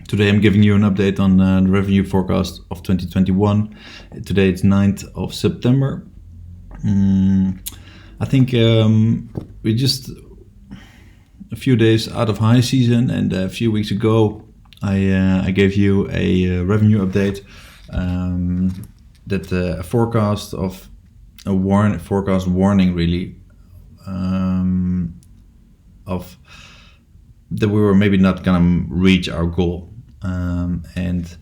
Today I'm giving you an update on the revenue forecast of 2021. Today it's 9th of September. I think we're just a few days out of high season, and a few weeks ago I gave you a revenue update that a forecast of forecast warning really of that we were maybe not gonna reach our goal, and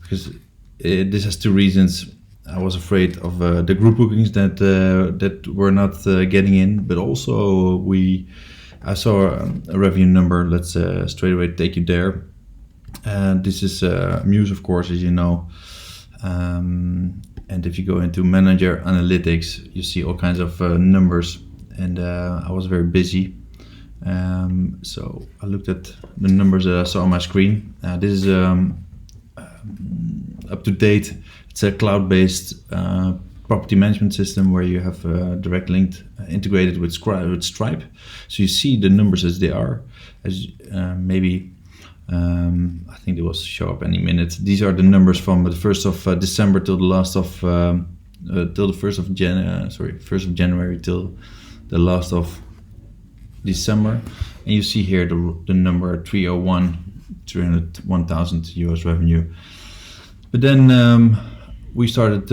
because this has two reasons. I was afraid of the group bookings that were not getting in, but also I saw a revenue number. Let's straight away take you there. This is Mews, of course, as you know. And if you go into Manager Analytics, you see all kinds of numbers. And I was very busy. So I looked at the numbers that I saw on my screen. This is up to date. It's a cloud-based property management system where you have direct linked integrated with Stripe. So you see the numbers as they are. As maybe I think they will show up any minute. These are the numbers from the 1st of December till the last of till the 1st of first of January till the last of December, and you see here the number 301,000 US revenue. But then we started.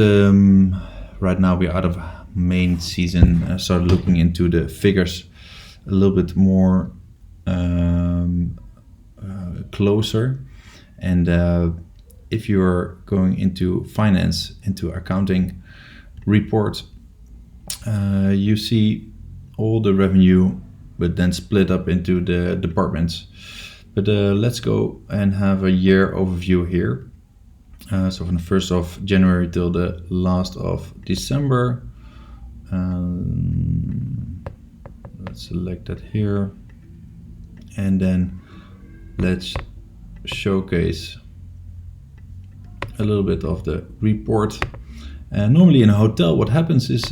Right now we're out of main season. Started looking into the figures a little bit more closer, and if you're going into finance, into accounting report, you see all the revenue, but then split up into the departments. But let's go and have a year overview here. So from the 1st of January till the last of December. Let's select that here. And then let's showcase a little bit of the report. Normally in a hotel, what happens is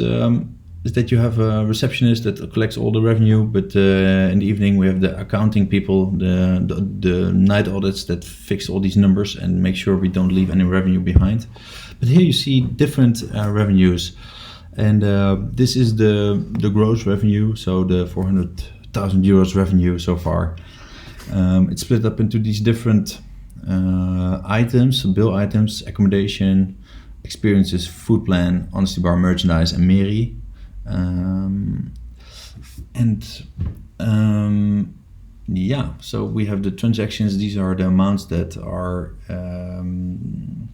that you have a receptionist that collects all the revenue, but in the evening we have the accounting people, the night audits that fix all these numbers and make sure we don't leave any revenue behind. But here you see different revenues, and this is the gross revenue, so the 400,000 euros revenue so far. It's split up into these different items, bill items, accommodation, experiences, food plan, honesty bar, merchandise, and Meri. So we have the transactions. These are the amounts that are in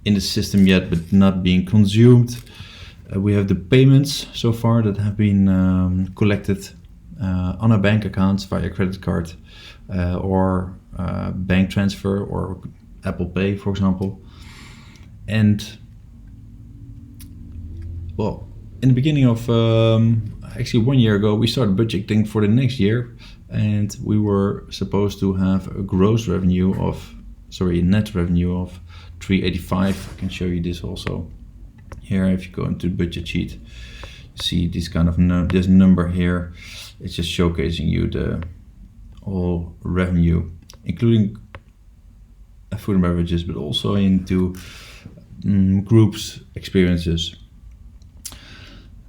the system yet but not being consumed. We have the payments so far that have been collected on our bank accounts via credit card or bank transfer or Apple Pay, for example. And well, in the beginning of actually 1 year ago, we started budgeting for the next year, and we were supposed to have a net revenue of 385. I can show you this also here. If you go into the budget sheet, you see this kind of this number here. It's just showcasing you the all revenue, including food and beverages, but also into groups, experiences.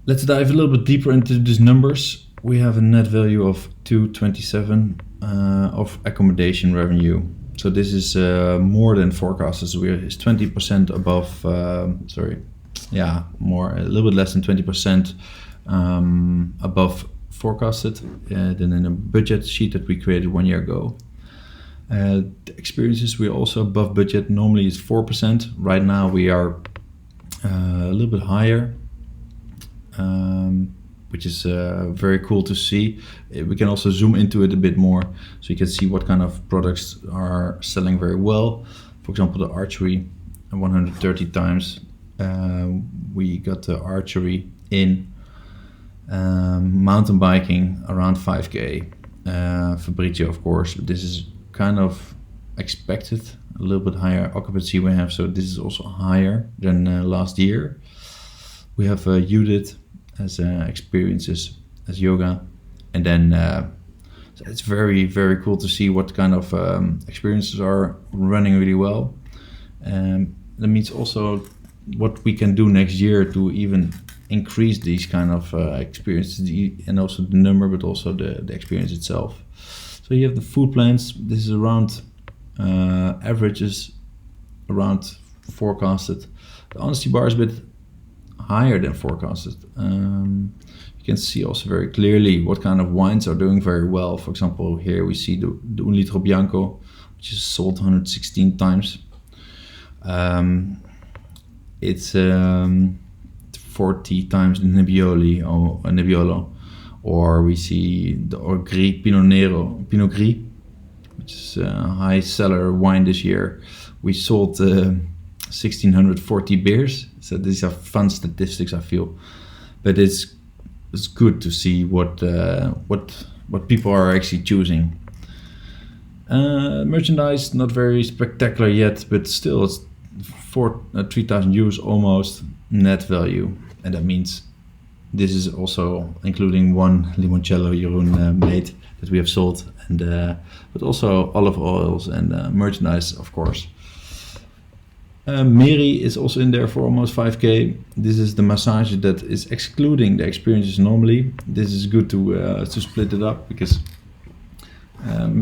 Let's dive a little bit deeper into these numbers. We have a net value of 227 of accommodation revenue. So this is more than forecasted. So it's 20% above. A little bit less than 20% above forecasted than in a budget sheet that we created 1 year ago. The experiences, we're also above budget. Normally it's 4%. Right now we are a little bit higher. Which is very cool to see. We can also zoom into it a bit more, so you can see what kind of products are selling very well. For example, the archery, 130 times. We got the archery in. Mountain biking, around 5K. Fabrizio, of course, but this is kind of expected. A little bit higher occupancy we have, so this is also higher than last year. We have Judith as experiences as yoga, and then So it's very, very cool to see what kind of experiences are running really well. That means also what we can do next year to even increase these kind of experiences, and also the number, but also the experience itself. So you have the food plans. This is around averages around forecasted. The honesty bar is a bit higher than forecasted. You can see also very clearly what kind of wines are doing very well. For example, here we see the 1 Litro Bianco, which is sold 116 times. It's 40 times the Nebbiolo, or we see the Gris Pinot Gris, which is a high seller wine this year. We sold 1,640 beers, so these are fun statistics, I feel, but it's good to see what people are actually choosing. Merchandise not very spectacular yet, but still it's 3,000 euros almost net value, and that means this is also including one limoncello Jeroen made that we have sold, and but also olive oils and merchandise, of course. Meri is also in there for almost 5k. This is the massage that is excluding the experiences normally. This is good to split it up, because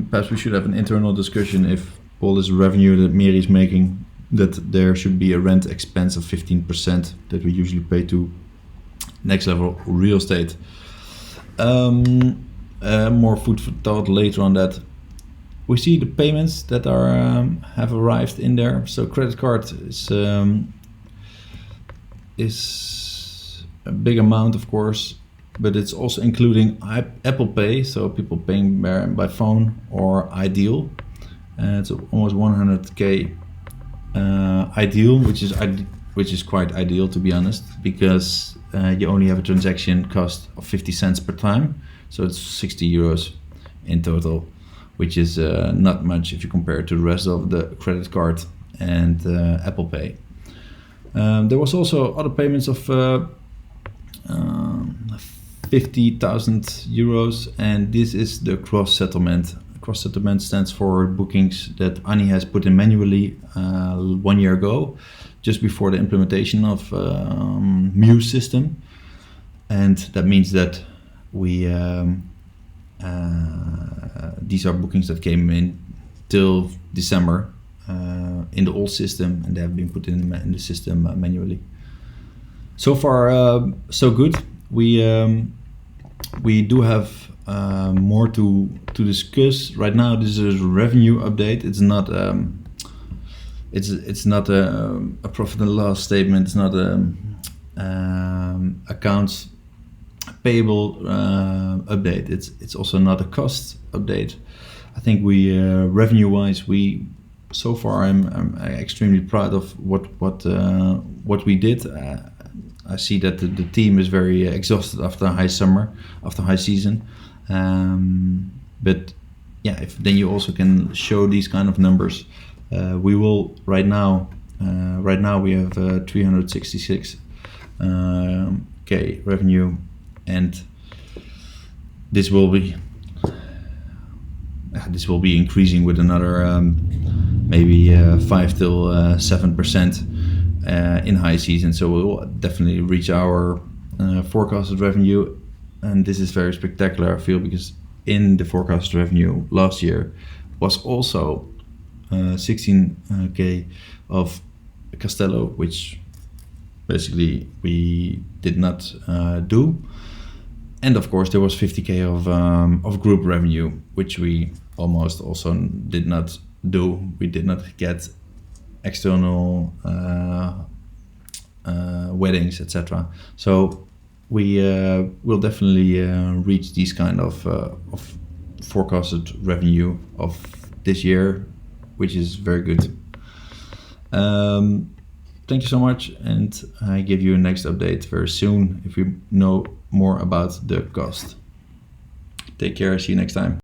perhaps we should have an internal discussion if all this revenue that Meri is making, that there should be a rent expense of 15% that we usually pay to next level real estate. More food for thought later on that. We see the payments that are have arrived in there. So credit card is a big amount, of course, but it's also including Apple Pay, so people paying by phone, or Ideal. It's almost 100k Ideal, which is quite ideal, to be honest, because you only have a transaction cost of 50 cents per time, so it's 60 euros in total, which is not much if you compare it to the rest of the credit card and Apple Pay. There was also other payments of 50,000 euros, and this is the cross settlement. Cross settlement stands for bookings that Annie has put in manually 1 year ago, just before the implementation of Mews system, and that means that we these are bookings that came in till December in the old system, and they have been put in the system manually. So far, so good. We do have more to discuss right now. This is a revenue update. It's not it's not a profit and loss statement. It's not accounts payable update. It's also not a cost update. I think we revenue wise, we so far I'm extremely proud of what we did. I see that the team is very exhausted after high summer, after high season, but yeah, if then you also can show these kind of numbers. We will right now we have 366 k revenue, and this will be increasing with another maybe 5 till 7% in high season. So we will definitely reach our forecasted revenue, and this is very spectacular, I feel, because in the forecasted revenue last year was also 16k of Castello, which basically we did not do. And of course there was 50k of group revenue, which we almost also did not do. We did not get external weddings, etc. So we will definitely reach these kind of forecasted revenue of this year, which is very good. Thank you so much, and I give you a next update very soon if we know more about the cost. Take care, see you next time.